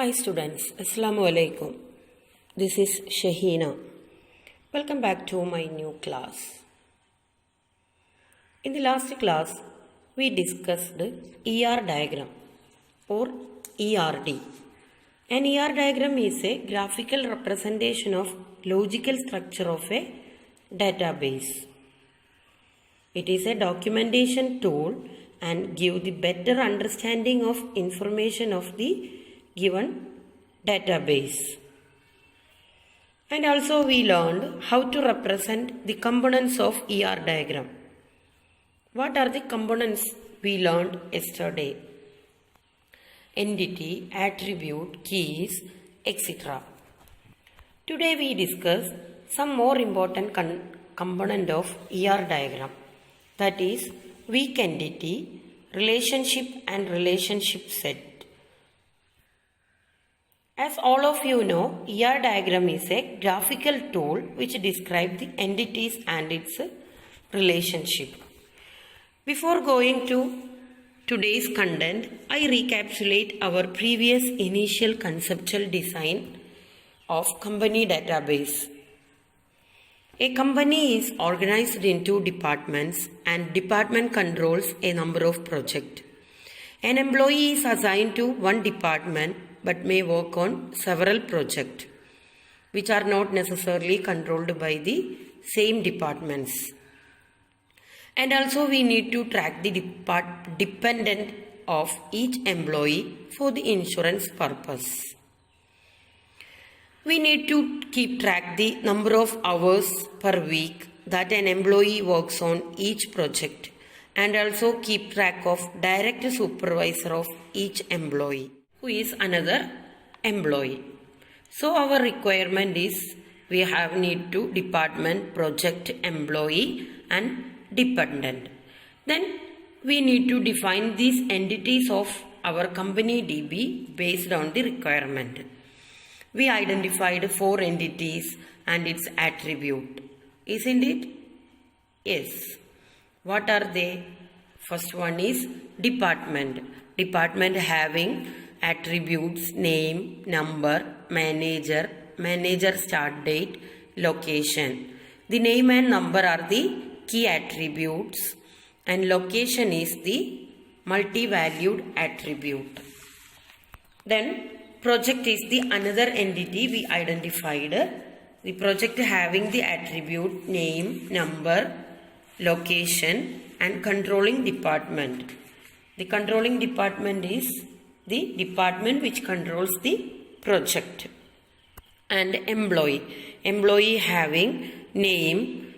Hi students, Assalamu alaikum. This is Shahina. Welcome back to my new class. In the last class, we discussed ER diagram or ERD. An ER diagram is a graphical representation of logical structure of a database. It is a documentation tool and give the better understanding of information of the given database. And also we learned how to represent the components of ER diagram. What are the components we learned yesterday? Entity, attribute, keys, etc. Today we discuss some more important component of ER diagram, that is weak entity, relationship and relationship set. As all of you know, ER diagram is a graphical tool which describes the entities and its relationship. Before going to today's content, I recapitulate our previous initial conceptual design of company database. A company is organized into departments and department controls a number of projects. An employee is assigned to one department but may work on several projects which are not necessarily controlled by the same departments. And also we need to track the dependent of each employee for the insurance purpose. We need to keep track the number of hours per week that an employee works on each project and also keep track of direct supervisor of each employee who is another employee. So our requirement is we have need to department, project, employee and dependent. Then we need to define these entities of our company DB based on the requirement. We identified 4 entities and its attribute. Isn't it? Yes. What are they? First one is department. Department having attributes name, number, manager, manager start date, location. The name and number are the key attributes and location is the multi-valued attribute. Then project is the another entity we identified. The project having the attribute name, number, location and controlling department. The controlling department is the department which controls the project. And employee. Employee having name,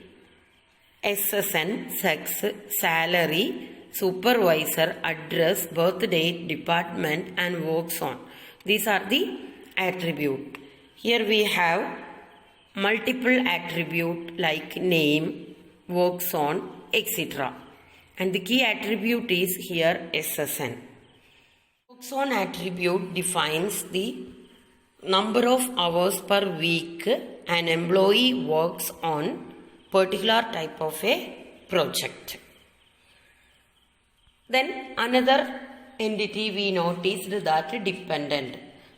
SSN, sex, salary, supervisor, address, birth date, department and works on. These are the attribute. Here we have multiple attribute like name, works on, etc. And the key attribute is here SSN. Works on attribute defines the number of hours per week an employee works on particular type of a project. Then another entity we noticed that dependent.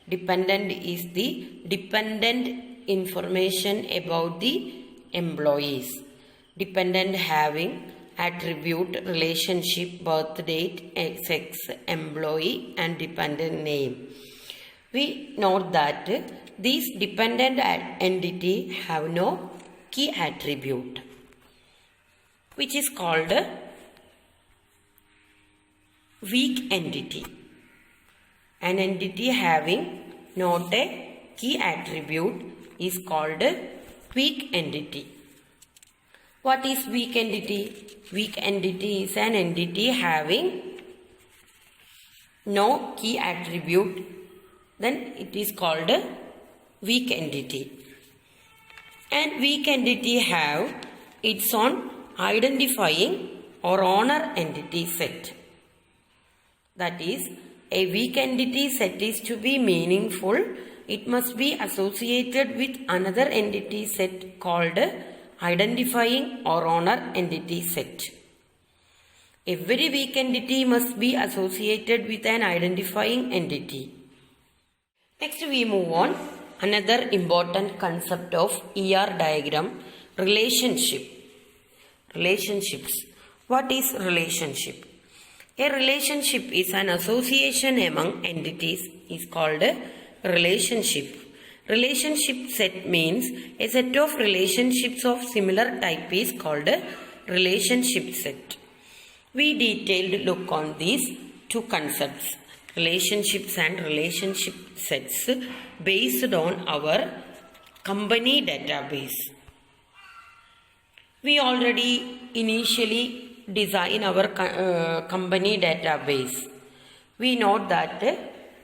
Dependent is the dependent information about the employees. Dependent having attribute, relationship, birth date, sex, employee and dependent name. We note that these dependent entity have no key attribute which is called weak entity. An entity having not a key attribute is called weak entity. What is weak entity? Weak entity is an entity having no key attribute. Then it is called weak entity. And weak entity have its own identifying or owner entity set. That is, a weak entity set is to be meaningful. It must be associated with another entity set called identifying or owner entity set. Every weak entity must be associated with an identifying entity. Next we move on. Another important concept of ER diagram, relationship. Relationships. What is relationship? A relationship is an association among entities is called a relationship. Relationship set means a set of relationships of similar type is called a relationship set. We detailed look on these two concepts, relationships and relationship sets, based on our company database. We already initially design our company database. We note that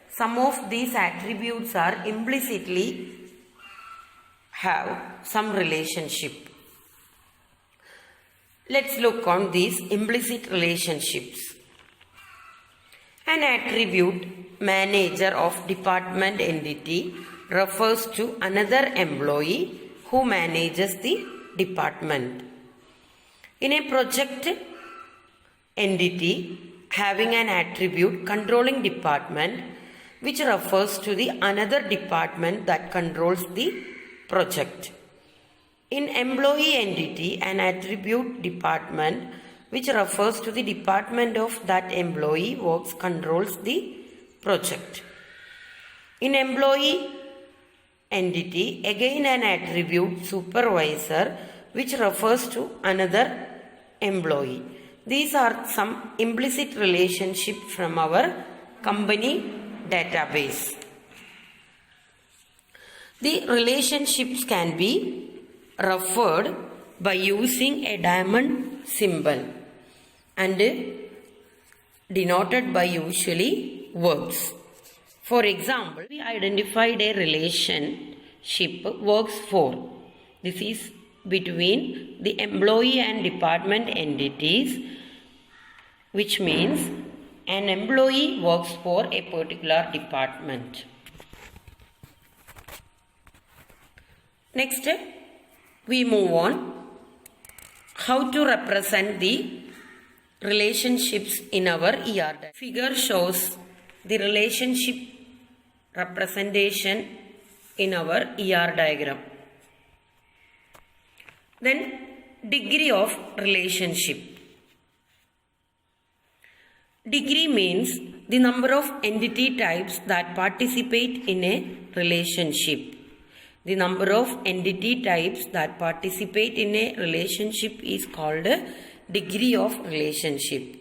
some of these attributes are implicitly have some relationship. Let's look on these implicit relationships. An attribute manager of department entity refers to another employee who manages the department. In a project entity having an attribute controlling department, which refers to the another department that controls the project. In employee entity, an attribute department which refers to the department of that employee works controls the project. In employee entity, again an attribute supervisor which refers to another employee. These are some implicit relationships from our company database. The relationships can be referred by using a diamond symbol and denoted by usually verbs. For example, we identified a relationship works for. This is between the employee and department entities, which means an employee works for a particular department. Next, we move on. How to represent the relationships in our ER. Figure shows the relationship representation in our ER diagram. Then, degree of relationship. Degree means the number of entity types that participate in a relationship. The number of entity types that participate in a relationship is called degree of relationship.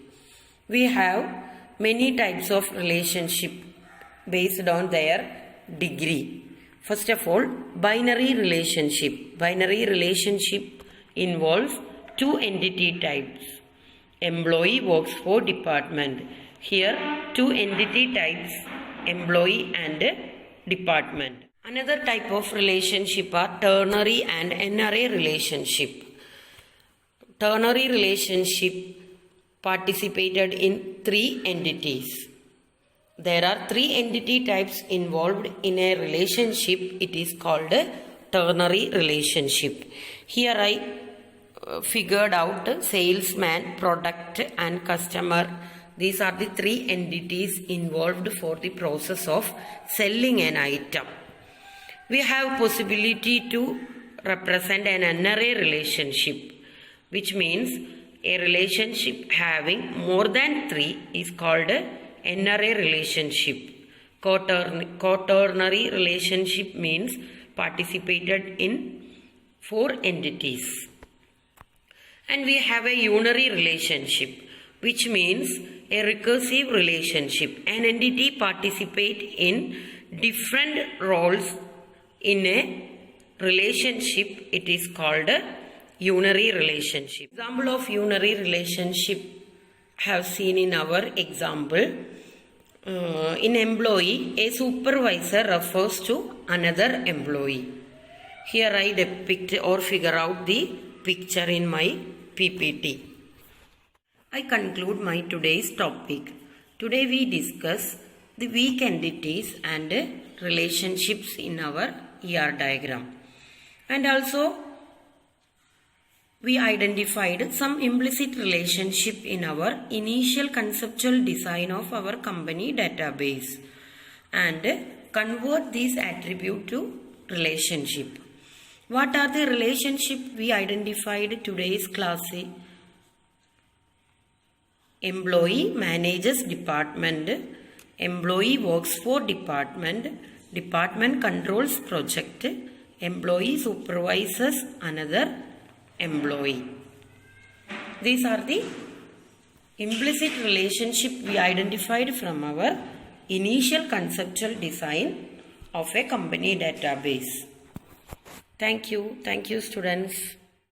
We have many types of relationship based on their degree. First of all, binary relationship. Binary relationship involves two entity types. Employee works for department. Here, two entity types, employee and department. Another type of relationship are ternary and NRA relationship. Ternary relationship participated in three entities. There are three entity types involved in a relationship. It is called a ternary relationship. Here I figured out salesman, product and customer. These are the three entities involved for the process of selling an item. We have possibility to represent an NRA relationship, which means a relationship having more than three is called a NRA relationship. Quaternary relationship means participated in four entities. And we have a unary relationship, which means a recursive relationship. An entity participate in different roles in a relationship. It is called a unary relationship. Example of unary relationship have seen in our example. In employee, a supervisor refers to another employee. Here I depict or figure out the picture in my PPT. I conclude my today's topic. Today we discuss the weak entities and relationships in our ER diagram. And also we identified some implicit relationship in our initial conceptual design of our company database. And convert these attribute to relationship. What are the relationship we identified today's class? Employee manages department, employee works for department, department controls project, employee supervises another employee. These are the implicit relationship we identified from our initial conceptual design of a company database. Thank you students.